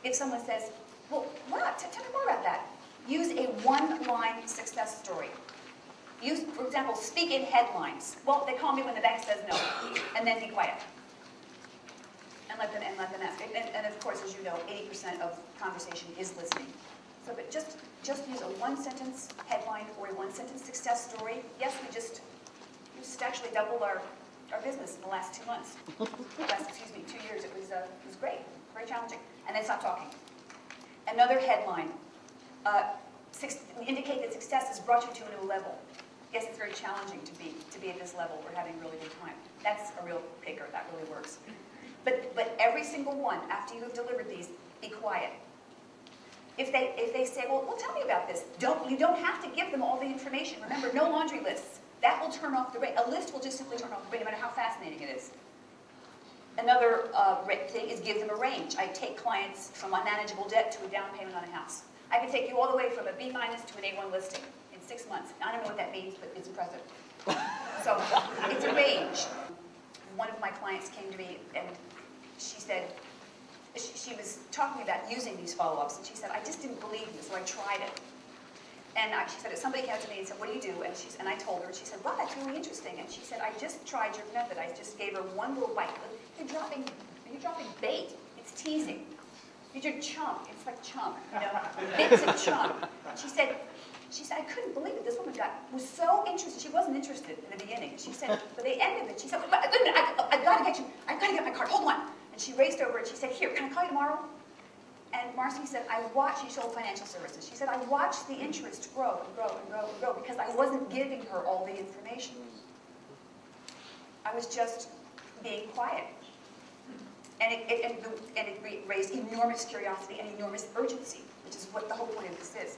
if someone says, well, wow, tell me more about that. Use a one-line success story. Use, for example, speak in headlines. Well, they call me when the bank says no, and then be quiet. And let them ask. And of course, as you know, 80% of conversation is listening. So, but just use a one-sentence headline or a one-sentence success story. Yes, we just actually doubled our business in the last 2 months. Excuse me, 2 years. It was great, very challenging. And then stop talking. Another headline, indicate that success has brought you to a new level. Yes, it's very challenging to be at this level. We're having a really good time. That's a real kicker. That really works. But every single one, after you have delivered these, be quiet. If they say, well, tell me about this. You don't have to give them all the information. Remember, no laundry lists. That will turn off the brain. A list will just simply turn off the brain, no matter how fascinating it is. Another thing is give them a range. I take clients from unmanageable debt to a down payment on a house. I can take you all the way from a B- to an A1 listing in 6 months. I don't know what that means, but it's impressive. So it's a range. One of my clients came to me and she said, she was talking about using these follow-ups, and she said, I just didn't believe you, so I tried it. And she said, if somebody came up to me and said, what do you do? And I told her, and she said, wow, that's really interesting. And she said, I just tried your method. I just gave her one little bite. You're dropping bait. It's teasing. You're chump. It's like chump, you know, bits of chump. She said, I couldn't believe it. This woman was so interested. She wasn't interested in the beginning. She said, but they ended it. She said, wait a minute, I've got to get you. I've got to get my card. Hold on. And she raced over and she said, here, can I call you tomorrow? And Marcy said, she sold financial services. She said, I watched the interest grow and grow and grow and grow because I wasn't giving her all the information. I was just being quiet. And it raised enormous curiosity and enormous urgency, which is what the whole point of this is.